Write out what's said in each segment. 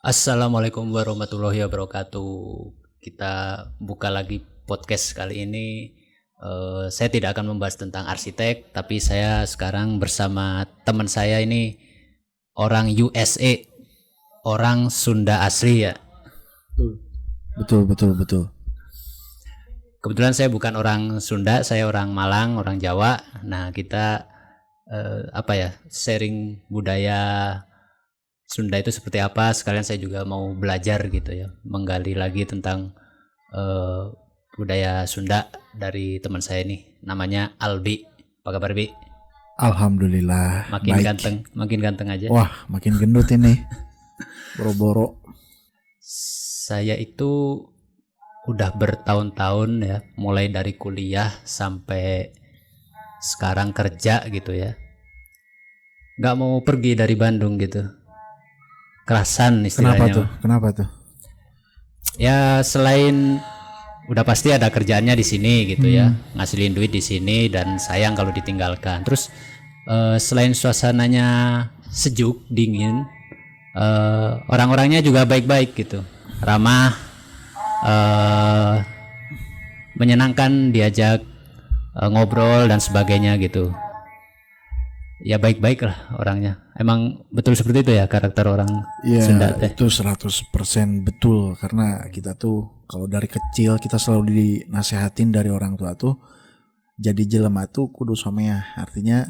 Assalamualaikum warahmatullahi wabarakatuh. Kita buka lagi podcast kali ini. Saya tidak akan membahas tentang arsitek, tapi saya sekarang bersama teman saya ini orang USA, orang Sunda asli ya. Betul. Kebetulan saya bukan orang Sunda, saya orang Malang, orang Jawa. Nah, kita sharing budaya Sunda itu seperti apa. Sekalian saya juga mau belajar gitu ya, menggali lagi tentang budaya Sunda dari teman saya nih, namanya Albi. Apa kabar, Bi? Alhamdulillah. Makin baik. makin ganteng aja. Wah, makin gendut ini. Boro-boro. Saya itu udah bertahun-tahun ya, mulai dari kuliah sampai sekarang kerja gitu ya. Gak mau pergi dari Bandung gitu. Kerasan istilahnya. Kenapa tuh? Ya selain udah pasti ada kerjaannya di sini gitu ya, ngasilin duit di sini dan sayang kalau ditinggalkan. Terus selain suasananya sejuk, dingin, orang-orangnya juga baik-baik gitu, ramah, menyenangkan diajak ngobrol dan sebagainya gitu. Ya baik-baik lah orangnya. Emang betul seperti itu ya karakter orang Sunda teh? Itu 100% betul. Karena kita tuh kalau dari kecil kita selalu dinasehatin dari orang tua tuh, jadi jelema tuh kudu somea. Artinya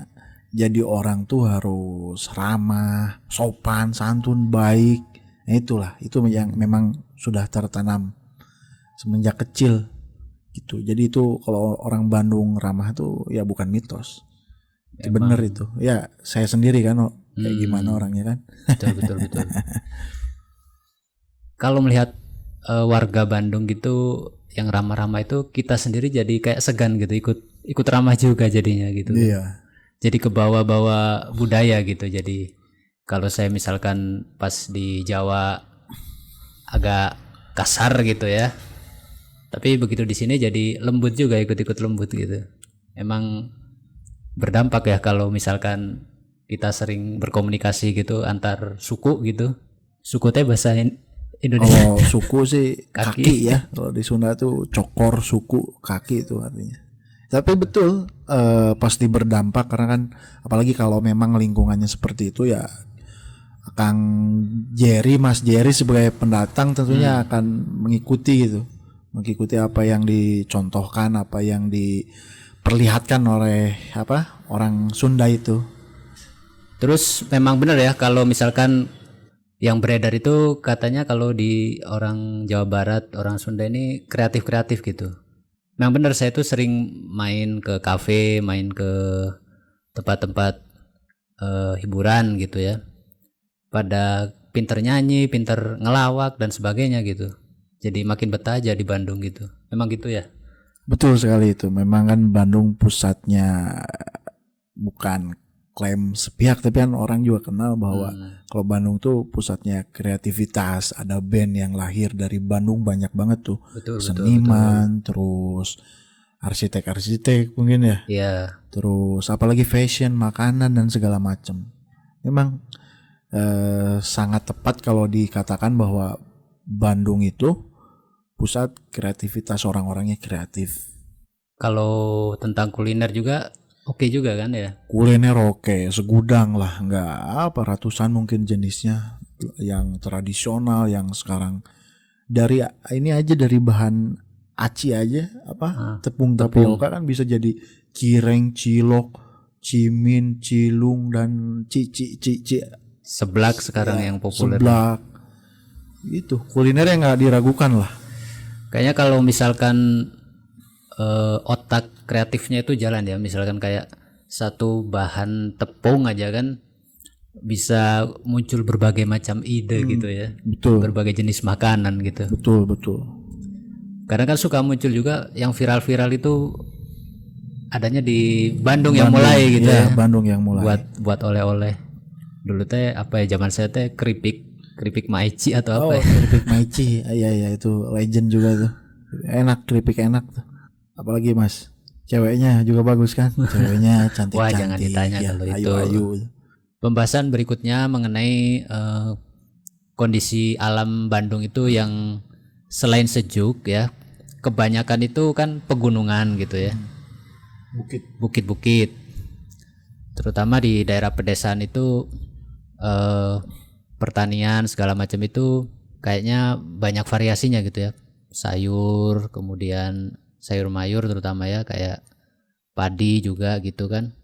jadi orang tuh harus ramah, sopan, santun, baik. Nah itulah, itu yang memang sudah tertanam semenjak kecil gitu. Jadi itu kalau orang Bandung ramah tuh ya bukan mitos. Bener itu. Ya saya sendiri kan kayak gimana orangnya kan. Betul. Kalau melihat warga Bandung gitu yang ramah-ramah itu, kita sendiri jadi kayak segan gitu, ikut ramah juga jadinya gitu. Iya. Jadi kebawa-bawa budaya gitu. Jadi kalau saya misalkan pas di Jawa agak kasar gitu ya, tapi begitu di sini jadi lembut juga, ikut-ikut lembut gitu. Emang berdampak ya kalau misalkan kita sering berkomunikasi gitu antar suku gitu. Suku teh bahasa Indonesia. Kalau suku sih kaki ya. Kalau di Sunda tuh cokor, suku, kaki itu artinya. Tapi betul pasti berdampak karena kan apalagi kalau memang lingkungannya seperti itu ya. Mas Jerry sebagai pendatang tentunya akan mengikuti gitu. Mengikuti apa yang dicontohkan, apa yang diperlihatkan oleh orang Sunda itu. Terus memang benar ya kalau misalkan yang beredar itu katanya kalau di orang Jawa Barat, orang Sunda ini kreatif gitu. Memang benar, saya tuh sering main ke kafe, main ke tempat-tempat hiburan gitu ya. Pada pinter nyanyi, pinter ngelawak dan sebagainya gitu. Jadi makin betah aja di Bandung gitu. Memang gitu ya? Betul sekali itu. Memang kan Bandung pusatnya bukan klaim sepihak, tapi kan orang juga kenal bahwa kalau Bandung tuh pusatnya kreativitas. Ada band yang lahir dari Bandung banyak banget tuh. Seniman, terus arsitek mungkin ya. Iya. Terus apalagi fashion, makanan dan segala macam. Memang sangat tepat kalau dikatakan bahwa Bandung itu pusat kreativitas, orang-orangnya kreatif. Kalau tentang kuliner juga oke juga kan ya? Kuliner oke, segudang lah, nggak ratusan mungkin jenisnya yang tradisional, yang sekarang dari ini aja, dari bahan aci aja tepung tapioka kan bisa jadi cireng, cilok, cimin, cilung dan cici. Seblak sekarang yang populer. Seblak. Itu kuliner yang nggak diragukan lah. Kayaknya kalau misalkan otak kreatifnya itu jalan ya, misalkan kayak satu bahan tepung aja kan bisa muncul berbagai macam ide gitu ya. Betul. Berbagai jenis makanan gitu. Betul. Karena kan suka muncul juga yang viral-viral itu adanya di Bandung yang mulai gitu ya. Bandung yang mulai. Buat oleh-oleh. Dulu teh zaman saya teh keripik maici atau apa ya? Keripik maici. Iya itu legend juga tuh. Enak, keripik enak tuh. Apalagi Mas, ceweknya juga bagus kan? Ceweknya cantik-cantik. Wah, jangan ditanya kalau itu. Ayu. Pembahasan berikutnya mengenai kondisi alam Bandung itu yang selain sejuk ya, kebanyakan itu kan pegunungan gitu ya, Bukit. bukit-bukit. Terutama di daerah pedesaan itu pertanian segala macam itu kayaknya banyak variasinya gitu ya. Sayur, kemudian sayur mayur terutama ya, kayak padi juga gitu kan.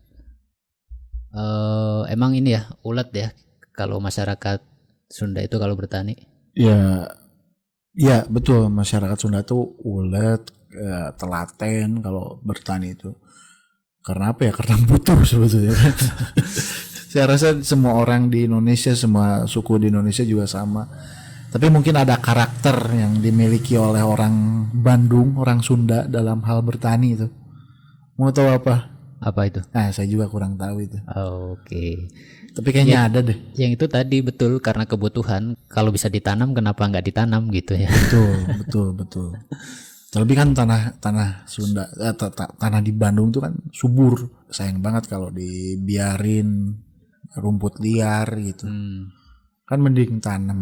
Emang ini ya ulet ya kalau masyarakat Sunda itu kalau bertani. Ya, ya betul, masyarakat Sunda tuh ulet, telaten kalau bertani itu. Karena apa ya? Karena butuh sebetulnya. Saya rasa semua orang di Indonesia, semua suku di Indonesia juga sama. Tapi mungkin ada karakter yang dimiliki oleh orang Bandung, orang Sunda dalam hal bertani itu. Mau tahu apa? Apa itu? Nah, saya juga kurang tahu itu. Oke. Tapi kayaknya ada deh. Yang itu tadi betul, karena kebutuhan. Kalau bisa ditanam kenapa nggak ditanam gitu ya. Betul. Terlebih kan tanah Sunda, tanah di Bandung tuh kan subur. Sayang banget kalau dibiarin rumput liar gitu. Kan mending tanam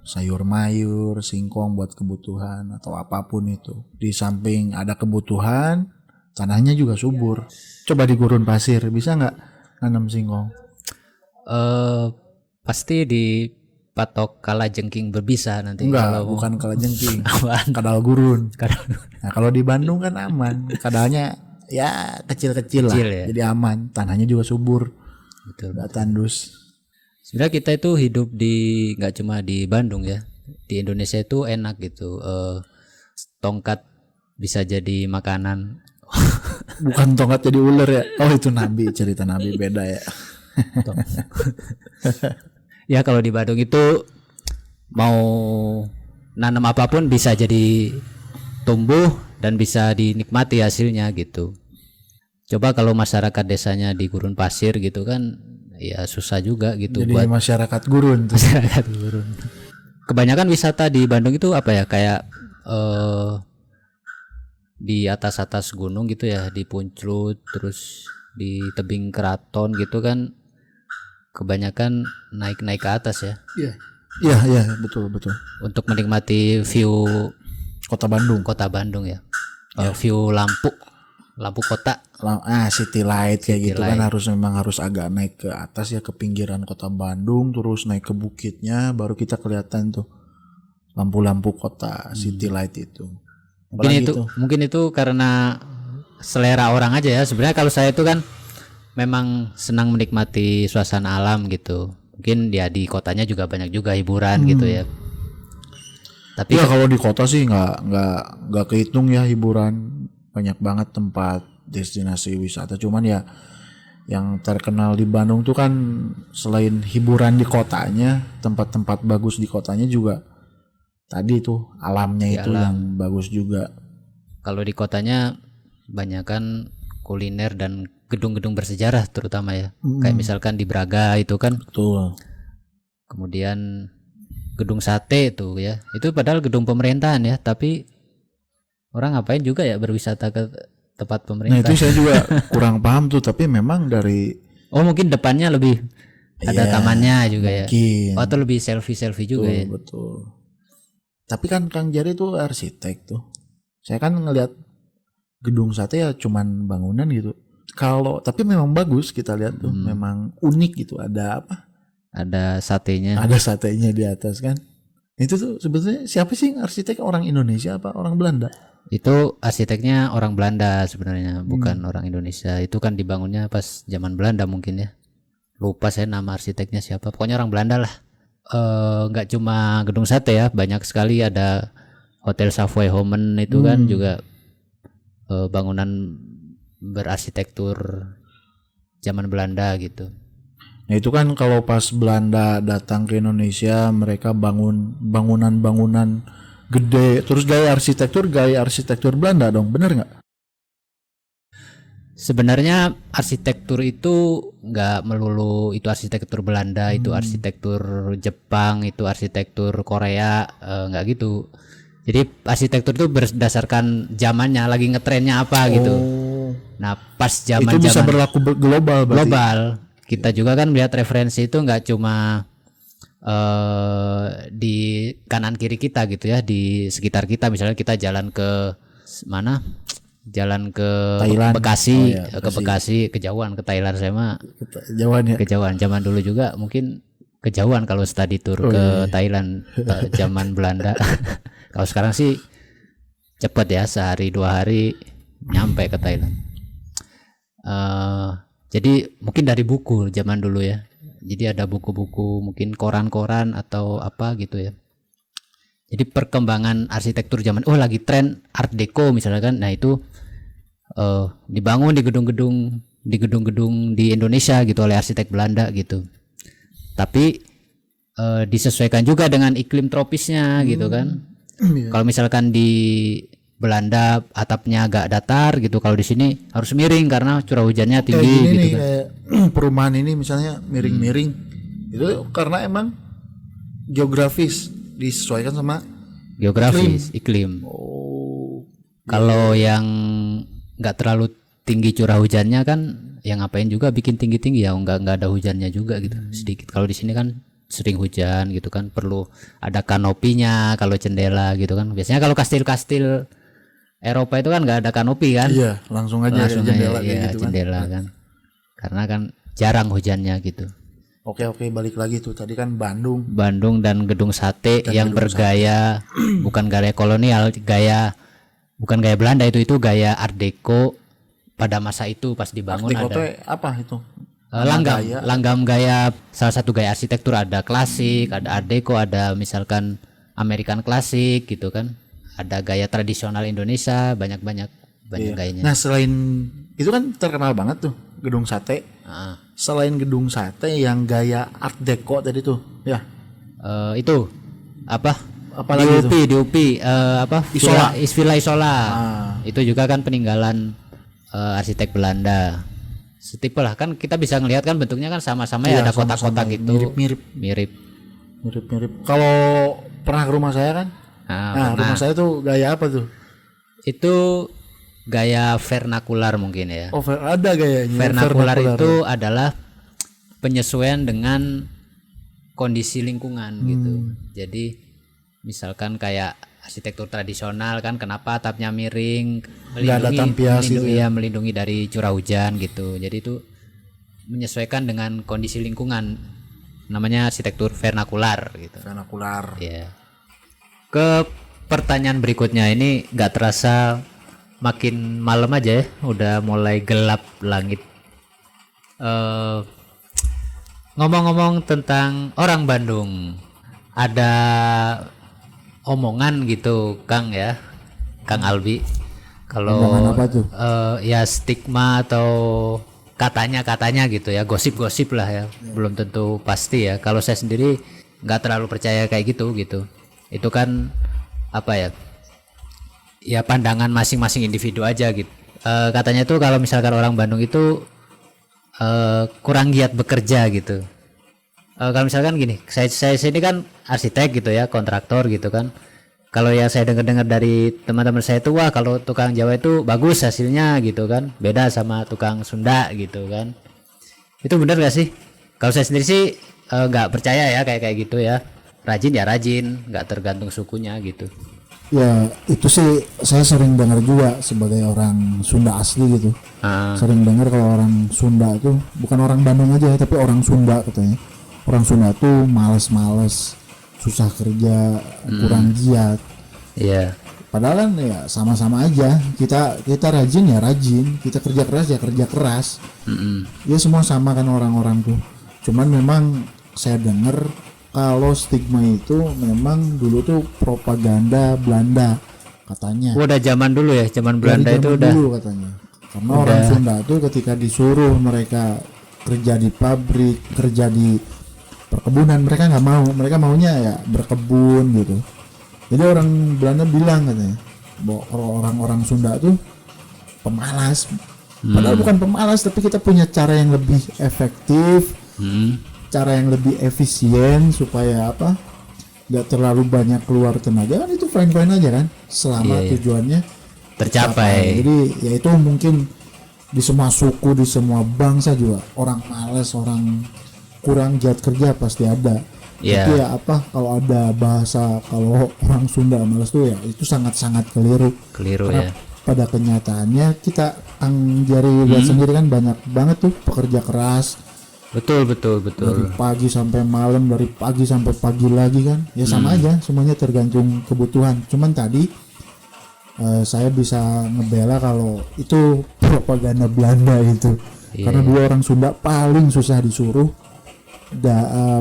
sayur mayur, singkong buat kebutuhan atau apapun itu. Di samping ada kebutuhan, tanahnya juga subur. Coba di gurun pasir bisa nggak nanam singkong? Pasti dipatok kalajengking berbisa nanti. Enggak, kalau bukan kalajengking. Apaan? Kadal gurun. Kadal. Nah, kalau di Bandung kan aman. Kadalnya ya kecil-kecil lah. Kecil ya. Jadi aman. Tanahnya juga subur. Betul. Nggak tandus. Sebenarnya kita itu hidup di nggak cuma di Bandung ya. Di Indonesia itu enak gitu. Tongkat bisa jadi makanan. Bukan tongkat jadi ular ya. Oh itu Nabi, cerita Nabi beda ya. Ya kalau di Bandung itu mau nanam apapun bisa jadi tumbuh dan bisa dinikmati hasilnya gitu. Coba kalau masyarakat desanya di gurun pasir gitu kan ya susah juga gitu. Jadi buat masyarakat gurun tuh. masyarakat gurun. Kebanyakan wisata di Bandung itu apa ya, kayak di atas gunung gitu ya, di Punclut terus di tebing keraton gitu kan, kebanyakan naik ke atas ya. Iya, betul. Untuk menikmati view Kota Bandung. ya. View lampu kota. City light kayak City gitu light. kan memang harus agak naik ke atas ya, ke pinggiran Kota Bandung, terus naik ke bukitnya baru kita kelihatan tuh lampu-lampu kota, city light itu. Mungkin itu karena selera orang aja ya. Sebenarnya kalau saya itu kan memang senang menikmati suasana alam gitu. Mungkin ya di kotanya juga banyak juga hiburan gitu ya. Tapi ya kalau di kota sih nggak kehitung ya hiburan, banyak banget tempat destinasi wisata. Cuman ya yang terkenal di Bandung tuh kan selain hiburan di kotanya, tempat-tempat bagus di kotanya juga tadi tuh alamnya itu yang bagus juga. Kalau di kotanya banyakan kuliner dan gedung-gedung bersejarah terutama ya. Kayak misalkan di Braga itu kan. Betul. Kemudian gedung sate itu ya. Itu padahal gedung pemerintahan ya, tapi orang ngapain juga ya berwisata ke tempat Nah pemerintah. itu saya juga kurang paham tuh, tapi memang dari mungkin depannya lebih ada tamannya juga mungkin. ya. Atau lebih selfie juga ya. Betul. Tapi kan Kang Jari tuh arsitek tuh. Saya kan ngelihat gedung sate ya cuman bangunan gitu. Tapi memang bagus kita lihat tuh, memang unik gitu. Ada apa? Ada satenya. Ada satenya di atas kan. Itu tuh sebetulnya siapa sih arsitek, orang Indonesia apa orang Belanda? Itu arsiteknya orang Belanda sebenarnya, bukan orang Indonesia. Itu kan dibangunnya pas zaman Belanda mungkin ya. Lupa saya nama arsiteknya siapa. Pokoknya orang Belanda lah. Nggak cuma gedung sate ya, banyak sekali. Ada Hotel Savoy Homen itu kan juga bangunan berarsitektur zaman Belanda gitu. Nah itu kan kalau pas Belanda datang ke Indonesia, mereka bangun bangunan-bangunan gede, terus gaya arsitektur Belanda dong, bener nggak? Sebenarnya arsitektur itu nggak melulu itu arsitektur Belanda, itu arsitektur Jepang, itu arsitektur Korea, nggak gitu. Jadi arsitektur itu berdasarkan zamannya, lagi ngetrennya apa gitu. Nah pas zaman Itu bisa berlaku global berarti. Global. Kita juga kan melihat referensi itu nggak cuma di kanan kiri kita gitu ya, di sekitar kita. Misalnya kita jalan ke mana, jalan ke Thailand. Bekasi, Oh, ya, ke Bekasi, kejauhan. Ke Thailand saya mah Jauhan ya. kejauhan. Zaman dulu juga mungkin kejauhan kalau study tour Oh, ke iya. Thailand zaman Belanda. Kalau sekarang sih cepet ya, sehari 2 hari nyampe ke Thailand. Jadi mungkin dari buku zaman dulu ya. Jadi ada buku-buku, mungkin koran-koran atau apa gitu ya. Jadi perkembangan arsitektur zaman, lagi tren Art Deco misalnya kan. Nah itu dibangun di gedung-gedung di Indonesia gitu oleh arsitek Belanda gitu. Tapi disesuaikan juga dengan iklim tropisnya gitu kan. Iya. Kalau misalkan di Belanda atapnya agak datar gitu, kalau di sini harus miring karena curah hujannya Kayak tinggi gini gitu nih, kan. kayak perumahan ini misalnya miring-miring. Itu karena emang geografis disesuaikan sama Geografis, iklim. oh Kalau yang nggak terlalu tinggi curah hujannya kan, yang ngapain juga bikin tinggi-tinggi ya, nggak ada hujannya juga gitu, sedikit. Kalau di sini kan sering hujan gitu kan, perlu ada kanopinya kalau jendela gitu kan. Biasanya kalau kastil-kastil Eropa itu kan nggak ada kanopi kan, iya, langsung aja langsung kayak jendela aja kayak ya, gitu kan. jendela kan, karena kan jarang hujannya gitu. Oke, balik lagi tuh tadi kan Bandung. Bandung dan gedung sate Dan yang gedung bergaya bukan gaya kolonial, bukan gaya Belanda, itu gaya Art Deco pada masa itu pas dibangun. Art Deco Ada teh apa itu? langgam gaya, salah satu gaya arsitektur, ada klasik, ada Art Deco, ada misalkan American klasik gitu kan, ada gaya tradisional Indonesia, banyak gayanya. Nah, selain itu kan terkenal banget tuh gedung sate. Ah. Selain gedung sate yang gaya Art Deco tadi tuh, ya. Itu apa? Apalagi itu? di UPI apa? Isola. Villa Isola. Ah. Itu juga kan peninggalan arsitek Belanda. Setipe lah kan, kita bisa ngelihat kan bentuknya kan sama-sama ya, ada sama-sama, kotak-kotak gitu. mirip-mirip. Mirip. Kalau pernah ke rumah saya kan? Nah, rumah saya tuh gaya apa tuh? Itu gaya vernakular mungkin ya. Oh, ada gayanya. Vernakular itu adalah penyesuaian dengan kondisi lingkungan gitu. Jadi misalkan kayak arsitektur tradisional kan, kenapa atapnya miring, ada tampias gitu ya, melindungi dari curah hujan gitu. Jadi itu menyesuaikan dengan kondisi lingkungan, namanya arsitektur vernakular gitu. Vernakular. Ya. Ke pertanyaan berikutnya ini, nggak terasa makin malam aja ya, udah mulai gelap langit. Ngomong-ngomong tentang orang Bandung, ada omongan gitu Kang ya, Kang Albi, kalau Omongan apa tuh? ya stigma atau katanya gitu ya, gosip-gosip lah ya, belum tentu pasti ya. Kalau saya sendiri nggak terlalu percaya kayak gitu. Itu kan apa ya? Ya pandangan masing-masing individu aja gitu. Katanya tuh kalau misalkan orang Bandung itu kurang giat bekerja gitu. Kalau misalkan gini, saya ini kan arsitek gitu ya, kontraktor gitu kan. Kalau ya saya dengar dari teman-teman saya tuh, wah kalau tukang Jawa itu bagus hasilnya gitu kan, beda sama tukang Sunda gitu kan. Itu benar gak sih? Kalau saya sendiri sih nggak percaya ya kayak gitu ya. Rajin ya rajin, nggak tergantung sukunya gitu. Ya, itu sih saya sering dengar juga sebagai orang Sunda asli gitu. Sering dengar kalau orang Sunda itu, bukan orang Bandung aja tapi orang Sunda katanya. Orang Sunda tuh males-males, susah kerja, kurang giat. Iya. Padahal kan ya sama-sama aja. Kita rajin ya rajin, kita kerja keras ya kerja keras. Ya semua sama kan orang-orang tuh. Cuman memang saya dengar kalau stigma itu memang dulu tuh propaganda Belanda katanya. Udah zaman dulu ya, zaman Belanda Dari itu zaman udah. dulu katanya. Karena orang Sunda tuh ketika disuruh mereka kerja di pabrik, kerja di perkebunan, mereka nggak mau. Mereka maunya ya berkebun gitu. Jadi orang Belanda bilang katanya bahwa orang-orang Sunda tuh pemalas. Padahal bukan pemalas, tapi kita punya cara yang lebih efektif, cara yang lebih efisien supaya apa? Nggak terlalu banyak keluar tenaga, kan itu fine-fine aja kan, selama tujuannya tercapai. Jadi ya itu mungkin di semua suku, di semua bangsa juga orang malas, orang kurang giat kerja pasti ada. Iya. Tapi ya apa, kalau ada bahasa kalau orang Sunda malas tuh ya itu sangat-sangat keliru. Keliru Karena ya. pada kenyataannya kita Kang Jari lihat sendiri kan banyak banget tuh pekerja keras Betul. dari pagi sampai malam, dari pagi sampai pagi lagi kan. Ya sama aja, semuanya tergantung kebutuhan. Cuman tadi saya bisa ngebela kalau itu propaganda Belanda itu. Karena dua orang Sunda paling susah disuruh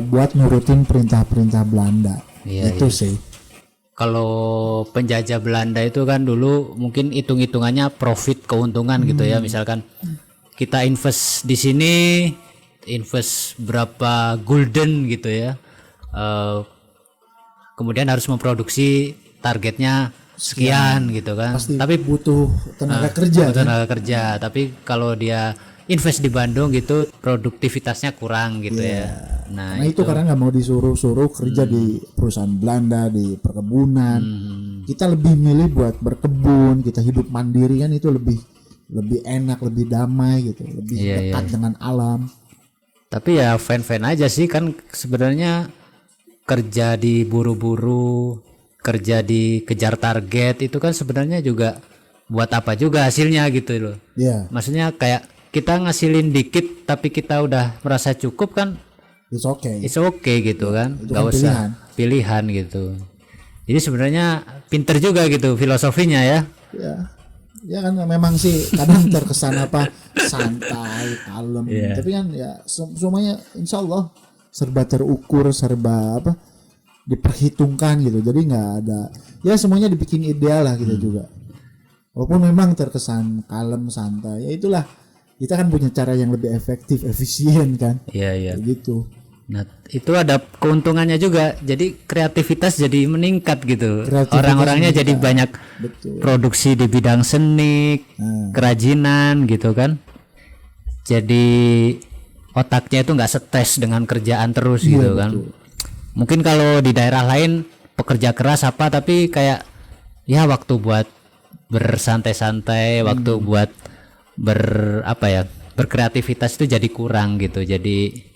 buat nurutin perintah-perintah Belanda. Iya, Itu sih. Kalau penjajah Belanda itu kan dulu mungkin hitung-hitungannya profit keuntungan gitu ya. Misalkan kita invest di sini, invest berapa gulden gitu ya. Kemudian harus memproduksi targetnya sekian gitu kan. Pasti Tapi butuh tenaga kerja. butuh tenaga kerja. Tapi kalau dia invest di Bandung gitu produktivitasnya kurang gitu ya. Nah, Nah itu karena nggak mau disuruh-suruh kerja di perusahaan Belanda, di perkebunan. Kita lebih milih buat berkebun, kita hidup mandiri kan, itu lebih enak, lebih damai gitu, lebih dekat dengan alam. tapi ya fan-fan aja sih kan sebenarnya kerja di buru-buru, kerja di kejar target itu kan sebenarnya juga buat apa juga hasilnya gitu loh. Ya, Maksudnya kayak kita ngasilin dikit tapi kita udah merasa cukup kan, it's okay. it's okay gitu kan, itu nggak kan usah pilihan gitu. Jadi sebenarnya pinter juga gitu filosofinya ya. Ya kan memang sih kadang terkesan apa santai, kalem. Tapi kan ya semuanya insya Allah serba terukur, serba apa diperhitungkan gitu. Jadi nggak ada, ya semuanya dibikin ideal lah kita juga. Walaupun memang terkesan kalem, santai, ya itulah kita kan punya cara yang lebih efektif, efisien kan. Iya. Gitu. Nah, itu ada keuntungannya juga. Jadi kreativitas jadi meningkat gitu. Kreativitas Orang-orangnya jadi meningkat. banyak Betul. produksi di bidang seni, kerajinan gitu kan. Jadi otaknya itu nggak stres dengan kerjaan terus gitu kan. Mungkin kalau di daerah lain pekerja keras apa tapi kayak ya waktu buat bersantai-santai, waktu buat berkreativitas itu jadi kurang gitu. Jadi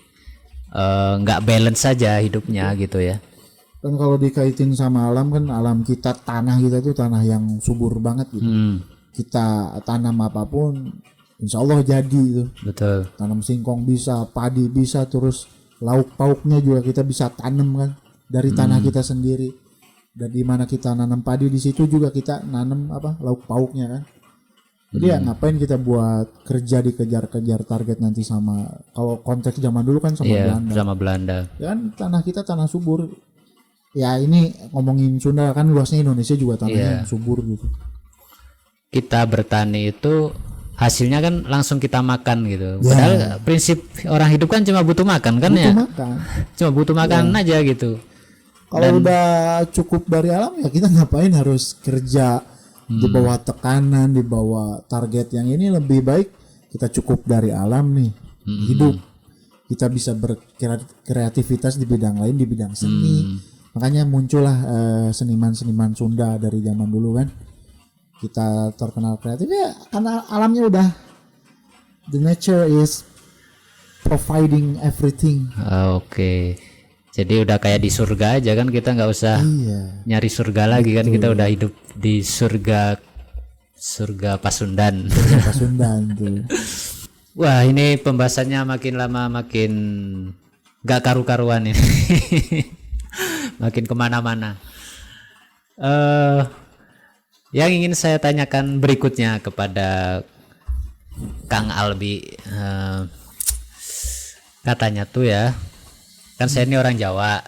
nggak balance saja hidupnya gitu ya. Kan kalau dikaitin sama alam kan, alam kita, tanah kita tuh tanah yang subur banget gitu. Kita tanam apapun insya Allah jadi itu. Betul. Tanam singkong bisa, padi bisa, terus lauk pauknya juga kita bisa tanam kan dari tanah kita sendiri. Dan di mana kita nanam padi, di situ juga kita nanam lauk pauknya kan. Jadi ya ngapain kita buat kerja dikejar-kejar target nanti sama, kalau konteks zaman dulu kan sama Belanda. Sama Belanda. Ya kan tanah kita tanah subur. Ya ini ngomongin Sunda kan, luasnya Indonesia juga tanahnya yang subur gitu. Kita bertani itu hasilnya kan langsung kita makan gitu. Padahal prinsip orang hidup kan cuma butuh makan kan ya. Makan. Cuma butuh makan aja gitu. Kalau udah cukup dari alam ya kita ngapain harus kerja di bawah tekanan, di bawah target yang ini. Lebih baik kita cukup dari alam nih, hidup. Kita bisa berkreativitas di bidang lain, di bidang seni. Makanya muncullah seniman-seniman Sunda dari zaman dulu kan. Kita terkenal kreatif ya karena alamnya udah, the nature is providing everything. Oke. Jadi udah kayak di surga aja kan, kita nggak usah nyari surga lagi kan, kita udah hidup di surga Pasundan. Pasundan tuh. Wah, ini pembahasannya makin lama makin gak karu-karuan ini. Makin kemana-mana. Yang ingin saya tanyakan berikutnya kepada Kang Albi, katanya tuh ya, kan saya ini orang Jawa,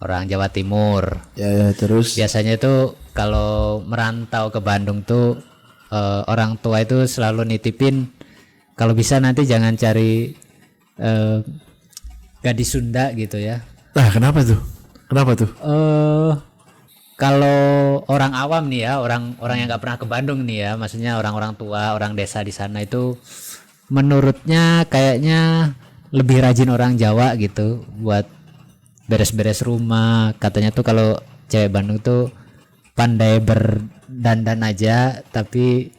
orang Jawa Timur. Ya terus. Biasanya itu kalau merantau ke Bandung tuh orang tua itu selalu nitipin, kalau bisa nanti jangan cari gadis Sunda gitu ya. Kenapa tuh? Kalau orang awam nih ya, orang yang nggak pernah ke Bandung nih ya, maksudnya orang-orang tua, orang desa di sana itu menurutnya kayaknya lebih rajin orang Jawa gitu buat beres-beres rumah. Katanya tuh kalau cewek Bandung tuh pandai berdandan aja tapi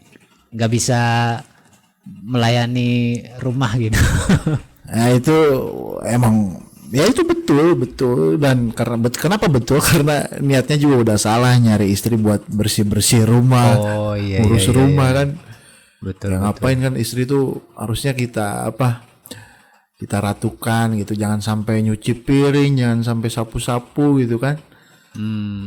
nggak bisa melayani rumah gitu. Nah itu emang Ya itu betul dan kenapa betul karena niatnya juga udah salah nyari istri buat bersih rumah, Oh iya ngurus iya, iya, rumah iya. kan. Betul Ya betul. ngapain kan istri tuh harusnya kita kita ratukan gitu, jangan sampai nyuci piring, jangan sampai sapu-sapu gitu kan.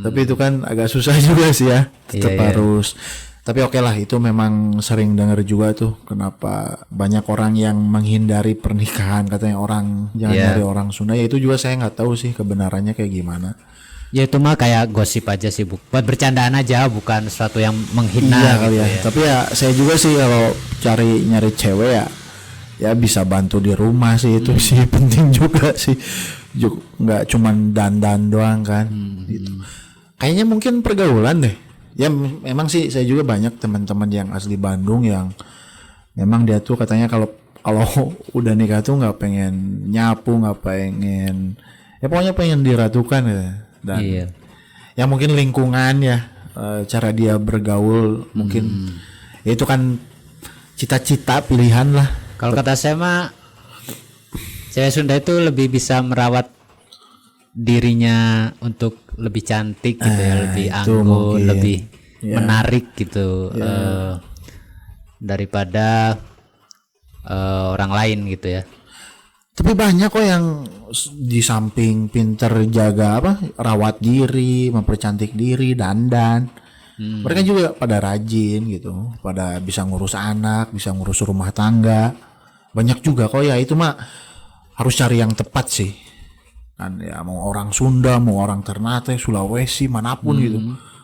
Tapi itu kan agak susah juga sih ya, tetap Iya, iya. harus. Tapi oke lah, itu memang sering dengar juga tuh kenapa banyak orang yang menghindari pernikahan, katanya orang jangan Iya. nyari orang Sunda. Ya itu juga saya nggak tahu sih kebenarannya kayak gimana. Ya itu mah kayak gosip aja sih, buat bercandaan aja, bukan sesuatu yang menghina Iya gitu kali ya. ya. Tapi ya saya juga sih kalau nyari cewek ya bisa bantu di rumah sih, itu sih penting juga sih. Nggak cuman dandan doang kan. Gitu. Kayaknya mungkin pergaulan deh. Ya memang sih saya juga banyak teman-teman yang asli Bandung yang memang dia tuh katanya kalau kalau udah nikah tuh nggak pengen nyapu, nggak pengen, ya pokoknya pengen diratukan ya. Dan Iya. ya mungkin lingkungan ya, cara dia bergaul mungkin ya itu kan cita-cita pilihan lah. Kalau kata saya mah cewek Sunda itu lebih bisa merawat dirinya untuk lebih cantik gitu ya, lebih itu anggun, mungkin. lebih Ya. menarik gitu daripada orang lain gitu ya. Tapi banyak kok yang di samping pinter jaga rawat diri, mempercantik diri, dandan. Mereka juga pada rajin gitu, pada bisa ngurus anak, bisa ngurus rumah tangga. Banyak juga kok ya, itu mah harus cari yang tepat sih. Kan ya mau orang Sunda, mau orang Ternate, Sulawesi, manapun gitu.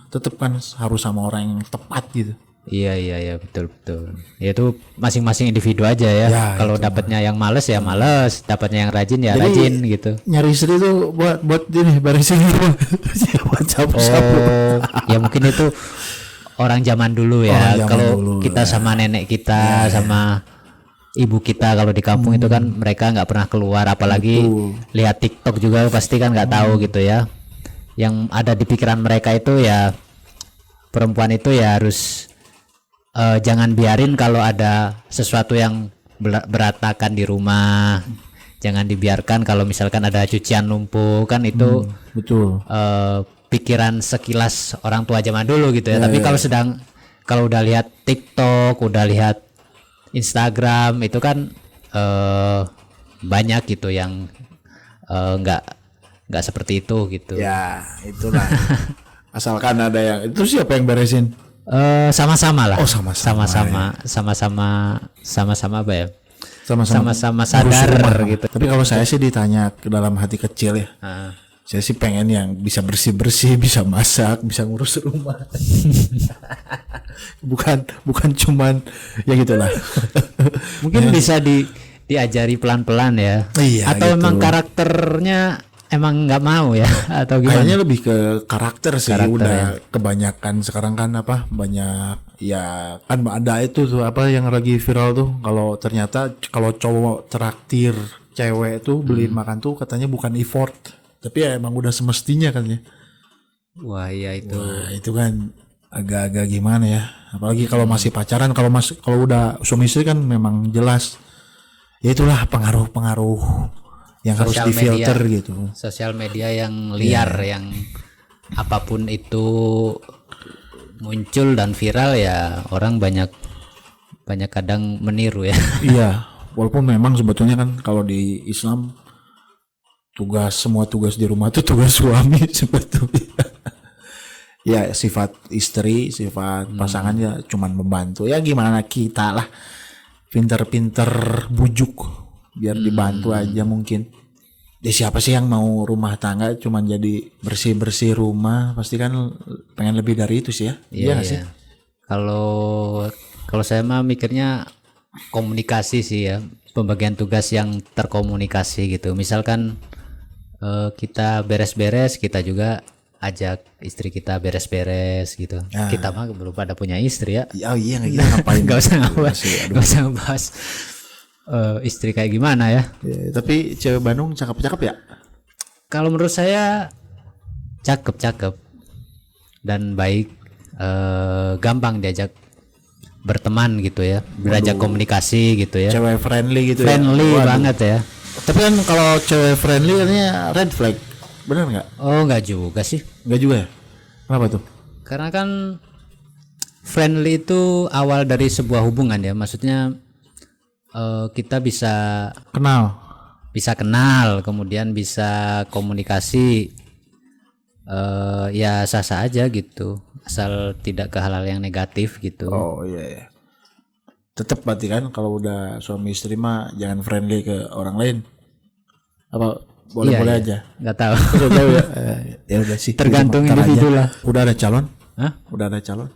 Tetap kan harus sama orang yang tepat gitu. Iya betul. Ya itu masing-masing individu aja ya. Ya, Kalau itu dapatnya yang males ya males, dapatnya yang rajin ya Jadi, rajin gitu. Nyari istri tuh buat ini beresin rumah. Buat sapu-sapu. Oh, ya mungkin itu orang zaman dulu Orang ya. zaman Kalau dulu, kita sama nenek kita, sama ibu kita kalau di kampung itu kan mereka nggak pernah keluar, apalagi lihat TikTok juga pasti kan nggak tahu gitu ya. Yang ada di pikiran mereka itu ya perempuan itu ya harus jangan biarin kalau ada sesuatu yang berantakan di rumah. Jangan dibiarkan kalau misalkan ada cucian numpuk, kan itu Betul. pikiran sekilas orang tua zaman dulu gitu ya. Tapi kalau udah lihat TikTok, udah lihat Instagram itu kan banyak gitu yang nggak seperti itu gitu. Ya, itulah. Asalkan ada yang itu siapa yang beresin? Sama-sama lah. Oh, sama-sama, sama-sama apa ya? ngurus Sama-sama sadar rumah. gitu. Tapi kalau saya sih ditanya ke dalam hati kecil ya. Saya sih pengen yang bisa bersih-bersih, bisa masak, bisa ngurus rumah. bukan cuman ya gitulah. Mungkin bisa diajari pelan-pelan ya. Iya, Atau gitu. emang karakternya emang nggak mau ya atau gimana? Kayaknya lebih ke karakter sih. Karakter, Udah ya. kebanyakan sekarang kan banyak ya kan ada itu tuh yang lagi viral tuh, kalau ternyata kalau cowok traktir cewek tuh beliin makan tuh katanya bukan effort, tapi ya emang udah semestinya kan ya. Wah iya itu. Nah, itu kan agak-agak gimana ya, apalagi kalau masih pacaran. Kalau udah suami istri kan memang jelas ya itulah pengaruh-pengaruh yang harus Sosial difilter media. gitu. Sosial media yang liar, yang apapun itu muncul dan viral ya orang banyak kadang meniru ya. Iya, walaupun memang sebetulnya kan kalau di Islam semua tugas di rumah itu tugas suami sebetulnya. Ya sifat istri, sifat pasangannya cuman membantu. Ya gimana kita lah, pinter-pinter bujuk biar dibantu aja mungkin. Ya siapa sih yang mau rumah tangga cuman jadi bersih-bersih rumah, pasti kan pengen lebih dari itu sih ya. Iya nggak sih? Kalau saya mah mikirnya komunikasi sih ya, pembagian tugas yang terkomunikasi gitu. Misalkan kita beres-beres, kita juga ajak istri kita beres-beres gitu. Kita mah belum pada punya istri ya. Oh iya nggak, kita ngapain? Nggak usah ngebahas istri kayak gimana ya. Ya, tapi cewek Bandung cakep-cakep ya? Kalau menurut saya cakep dan baik, gampang diajak berteman gitu ya, berajak komunikasi gitu ya. Cewek friendly gitu Friendly ya? Waduh. banget ya. Tapi kan kalau cewek friendly katanya red flag. Benar nggak? Oh, nggak juga sih. Nggak juga ya? Kenapa tuh? Karena kan friendly itu awal dari sebuah hubungan ya. Maksudnya kita bisa kenal, kemudian bisa komunikasi, ya sah-sah aja gitu, asal tidak ke hal-hal yang negatif gitu. Oh iya ya. Tetap berarti kan kalau udah suami istri mah jangan friendly ke orang lain. Apa boleh-boleh Iya. aja? Nggak tahu. Udah tahu ya. Ya udah sih. Tergantung Ntar aja. individu lah. Udah ada calon? Hah? Udah ada calon?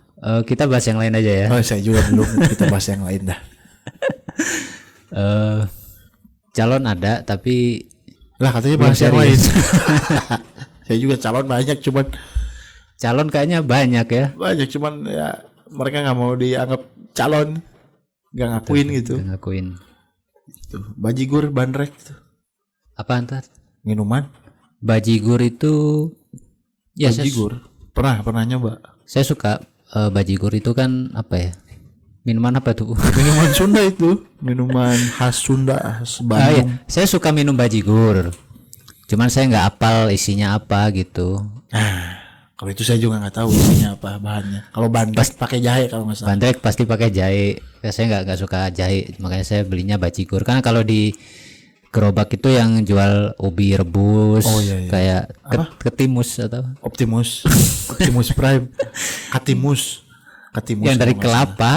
Kita bahas yang lain aja ya. Oh saya juga belum. Kita bahas yang lain dah. Calon ada tapi Lah katanya belum bahas yang lain. serius. Saya juga calon banyak cuman Calon kayaknya banyak ya. ya mereka nggak mau dianggap calon, nggak ngakuin gitu. Nggak ngakuin. Tuh, bajigur bandrek tuh. Apa ntar? Minuman Bajigur itu ya bajigur. Pernah nyoba. Saya suka bajigur itu kan apa ya? Minuman apa tuh? Minuman Sunda itu, minuman khas Sunda, khas Ah, Bandung. iya. Saya suka minum bajigur. Cuman saya nggak apal isinya apa gitu. Kalau itu saya juga nggak tahu isinya apa bahannya. Kalau bandrek pakai jahe kalau nggak salah. Bandrek pasti pakai jahe. Saya nggak suka jahe, makanya saya belinya bajigur. Karena kalau di gerobak itu yang jual ubi rebus, Oh, iya. kayak ketimus atau Optimus Prime, Katimus yang dari kalau nggak salah. kelapa.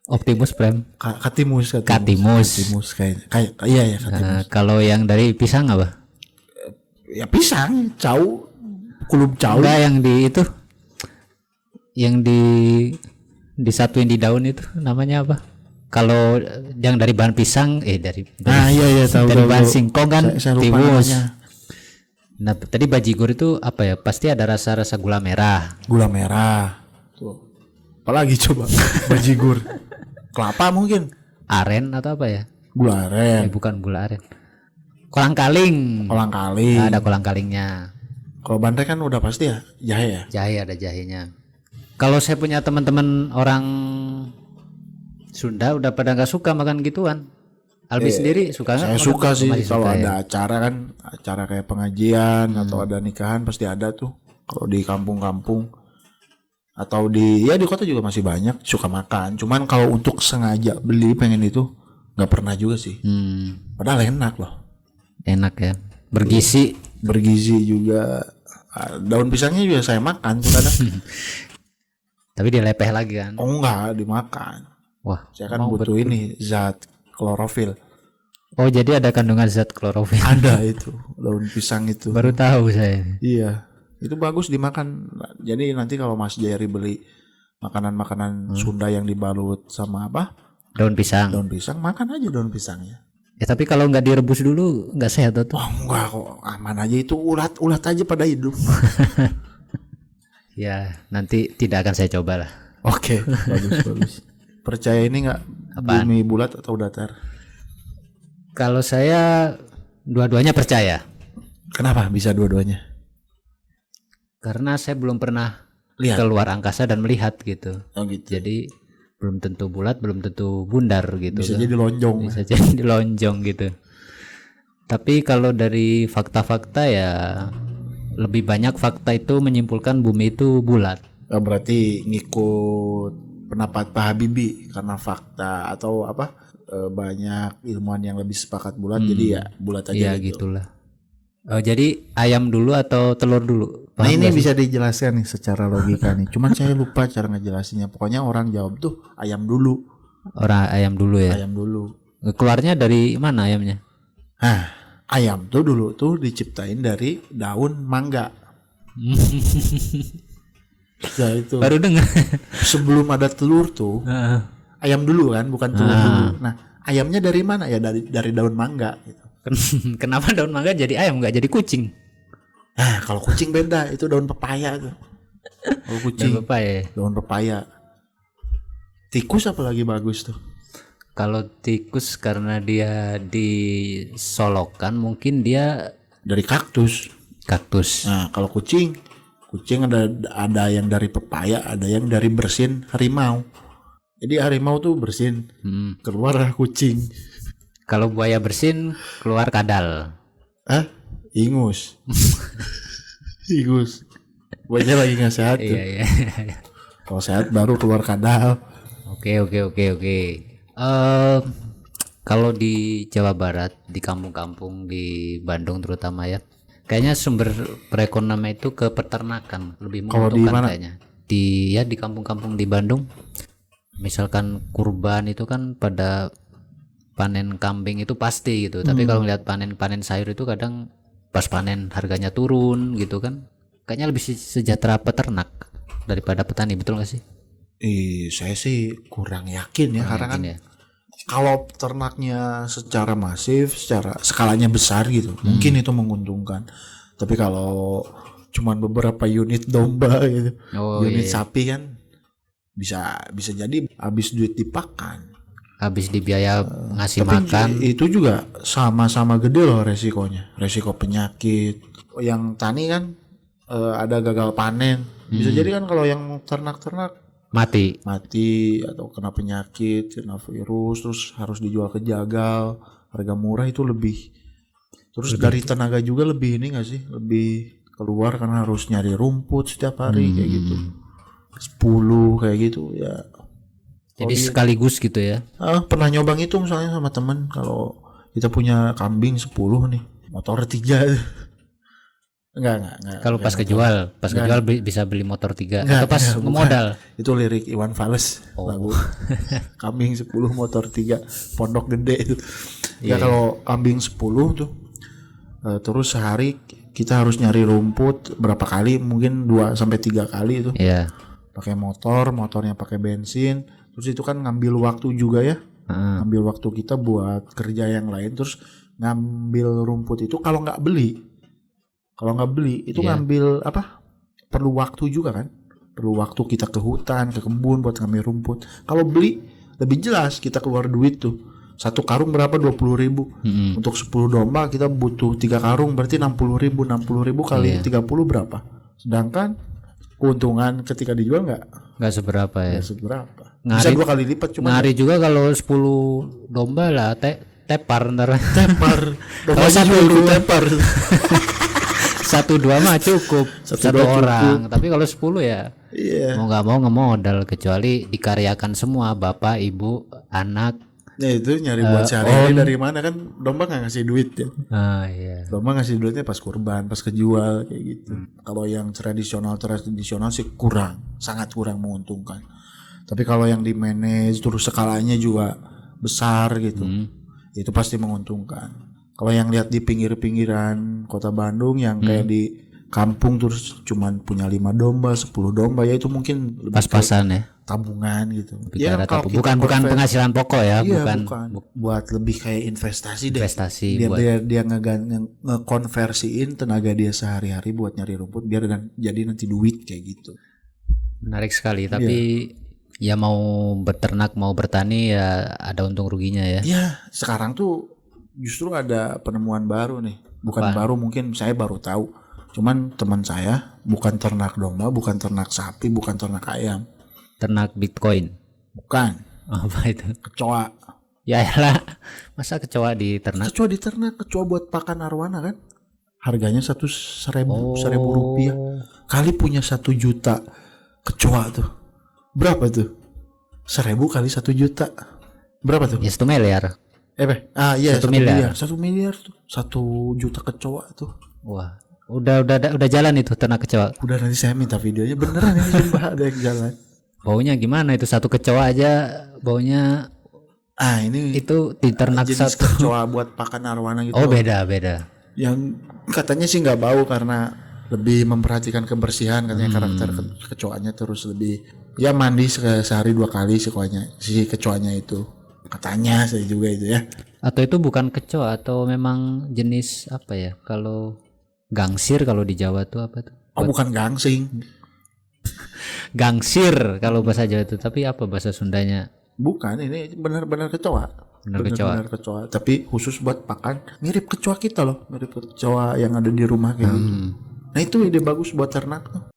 Optimus Prime. Katimus kayak iya ya Katimus. Nah, kalau yang dari pisang apa? Ya pisang, cau, kulub cau. Enggak, yang di itu, yang disatuin di daun itu namanya apa? Kalau yang dari bahan pisang, dari Iya tahu. dari bahan singkong kan Saya lupa timus. namanya. Nah, tadi bajigur itu apa ya? Pasti ada rasa-rasa gula merah. Gula merah. Tuh. Apalagi coba bajigur. Kelapa mungkin. Aren atau apa ya? Gula aren. Bukan gula aren. Kolang-kaling. Kolang-kaling. Ada kolang-kalingnya. Kalau bandrek kan udah pasti ya jahe ya. Jahe, ada jahenya. Kalau saya punya teman-teman orang Sunda udah pada nggak suka makan gituan. Albi sendiri suka nggak? Saya suka sih Masih kalau suka ya? ada acara kan, acara kayak pengajian atau ada nikahan pasti ada tuh. Kalau di kampung-kampung atau di kota juga masih banyak suka makan. Cuman kalau untuk sengaja beli pengen itu nggak pernah juga sih. Padahal enak loh. Enak ya. Bergizi. Bergizi juga. Daun pisangnya juga saya makan tuh kadang. Tapi dilepeh lagi kan. Oh enggak dimakan. Wah, Saya kan butuh ini zat klorofil. oh jadi ada kandungan zat klorofil. Ada itu daun pisang itu. Baru tahu saya. Iya, itu bagus dimakan. Jadi nanti kalau Mas Jerry beli makanan-makanan Sunda yang dibalut sama apa? Daun pisang. Daun pisang, makan aja daun pisangnya. Ya tapi kalau nggak direbus dulu nggak sehat tuh. Oh enggak kok, aman aja itu ulat aja pada hidup. Ya nanti tidak akan saya coba lah. Oke, bagus. Percaya ini nggak bumi bulat atau datar? Kalau saya dua-duanya percaya. Kenapa bisa dua-duanya? Karena saya belum pernah Lihat. keluar angkasa dan melihat gitu. Oh gitu. Jadi belum tentu bulat, belum tentu bundar gitu. Bisa kan. jadi lonjong. Bisa jadi lonjong gitu. Tapi kalau dari fakta-fakta ya lebih banyak fakta itu menyimpulkan bumi itu bulat. Berarti ngikut pendapat Pak Habibie karena fakta atau apa banyak ilmuwan yang lebih sepakat bulat jadi ya bulat aja Iya gitu. gitulah. Jadi ayam dulu atau telur dulu? Nah Paham ini nggak sih? bisa dijelaskan nih secara logika nih. Cuman saya lupa cara ngejelasinnya. Pokoknya orang jawab tuh ayam dulu. Orang ayam dulu ya. Ayam dulu. Keluarnya dari mana ayamnya? Ayam tuh dulu tuh diciptain dari daun mangga. Ya itu. Baru dengar. Sebelum ada telur tuh ayam dulu kan, bukan telur dulu. Nah ayamnya dari mana ya dari daun mangga. Gitu. Kenapa daun mangga jadi ayam nggak jadi kucing? Kalau kucing beda itu daun pepaya tuh. Kalau kucing Daun pepaya. daun pepaya. Tikus apalagi bagus tuh. Kalau tikus karena dia disolokkan mungkin dia Dari kaktus. kaktus. Nah, kalau kucing ada yang dari pepaya, ada yang dari bersin harimau. Jadi harimau tuh bersin, keluar kucing. Kalau buaya bersin keluar kadal. Ingus. Ingus. Buahnya lagi nggak sehat tuh. Iya. Kalau sehat baru keluar kadal. Oke. Kalau di Jawa Barat, di kampung-kampung di Bandung terutama ya, kayaknya sumber perekonomian itu ke peternakan lebih Kalau di menguntungkan mana? kayaknya. Di kampung-kampung di Bandung, misalkan kurban itu kan pada panen kambing itu pasti gitu. Tapi kalau ngeliat panen sayur itu kadang pas panen harganya turun gitu kan. Kayaknya lebih sejahtera peternak daripada petani, betul nggak sih? Saya sih kurang yakin ya, karena kan Yakin ya? kalau ternaknya secara masif, secara skalanya besar gitu, mungkin itu menguntungkan. Tapi kalau cuman beberapa unit domba gitu, Oh, unit iya. sapi kan bisa jadi habis duit dipakan. Habis di biaya ngasih Tapi makan. itu juga sama-sama gede loh resikonya. Resiko penyakit. Yang tani kan ada gagal panen. Bisa jadi kan kalau yang ternak-ternak Mati. mati atau kena penyakit, kena virus, terus harus dijual ke jagal, harga murah itu lebih. Terus dari tenaga juga lebih ini nggak sih? Lebih keluar karena harus nyari rumput setiap hari kayak gitu. 10 kayak gitu ya. Jadi sekaligus gitu ya. Pernah nyoba itu misalnya sama temen, kalau kita punya kambing 10 nih, motor 3. Enggak. Kalau pas kejual bisa beli motor 3 Enggak, atau pas bukan. ngemodal. Itu lirik Iwan Fals lagu kambing 10 motor 3 pondok gede itu. Ya kalau kambing 10 tuh terus sehari kita harus nyari rumput berapa kali, mungkin 2 sampai 3 kali itu. Iya. Pakai motornya pakai bensin, terus itu kan ngambil waktu juga ya. Ngambil waktu kita buat kerja yang lain, terus ngambil rumput itu kalau nggak beli itu ngambil apa, perlu waktu juga kan, perlu waktu kita ke hutan, ke kebun buat ngambil rumput. Kalau beli lebih jelas kita keluar duit tuh, 1 karung berapa, 20.000. Untuk 10 domba kita butuh 3 karung, berarti 60.000 kali 30 berapa, sedangkan keuntungan ketika dijual Nggak seberapa ya. seberapa, Ngari- bisa 2 kali lipat. Cuma Ngari juga kalau 10 domba lah tepar ntar. tepar domba Kalau juga ikut tepar. 1-2 mah cukup satu dua orang. Tapi kalau 10 ya Iya. mau nggak mau ngemodal, kecuali dikaryakan semua, bapak, ibu, anak. Ya itu nyari buat sehari-hari dari mana, kan domba nggak ngasih duit ya. Iya. Domba ngasih duitnya pas kurban, pas kejual kayak gitu. Kalau yang tradisional sih sangat kurang menguntungkan. Tapi kalau yang di manage terus skalanya juga besar gitu, itu pasti menguntungkan. Kalau yang lihat di pinggir-pinggiran kota Bandung yang kayak di kampung terus cuman punya 5 domba, 10 domba, ya itu mungkin lebih Pas-pasan ya. tabungan gitu. Bicara kalau kita bukan penghasilan pokok ya, Iya, bukan buat lebih kayak investasi deh. investasi Dia buat dia ngekonversiin tenaga dia sehari-hari buat nyari rumput biar jadi nanti duit kayak gitu. menarik sekali. Tapi ya mau beternak mau bertani ya ada untung ruginya ya. Ya, sekarang tuh justru ada penemuan baru nih. Bukan baru, mungkin saya baru tahu. Cuman teman saya bukan ternak domba, bukan ternak sapi, bukan ternak ayam. Ternak Bitcoin. Bukan, Apa itu? kecoa. Ya elah, masa kecoa di ternak? Kecoa diternak, kecoa buat pakan arwana kan. Harganya 1.000 rupiah. Kali punya 1 juta kecoa tuh. Berapa tuh? 1.000 kali 1 juta. Berapa tuh? Ya 1 miliar. Iya, 1 miliar. 1 miliar tuh. 1 juta kecoa tuh. Wah, udah jalan itu ternak kecoa. Udah, nanti saya minta videonya, beneran ini sumpah ada yang jalan. Baunya gimana itu, satu kecoa aja baunya Ini itu di ternak jenis satu. kecoa buat pakan arwana gitu. Oh, beda. Yang katanya sih nggak bau karena lebih memperhatikan kebersihan, katanya karakter kecoanya, terus lebih ya mandi sehari 2 kali si kecoanya itu. Katanya saya juga itu ya. Atau itu bukan kecoa, atau memang jenis apa ya? Kalau gangsir kalau di Jawa tuh apa tuh? Oh, bukan gangsing. Gangsir kalau bahasa Jawa itu, tapi apa bahasa Sundanya? Bukan, ini benar-benar kecoa. Benar-benar kecoa, tapi khusus buat pakan. Mirip kecoa kita loh, mirip kecoa yang ada di rumah kayak gitu. Nah, itu ide bagus buat ternak tuh.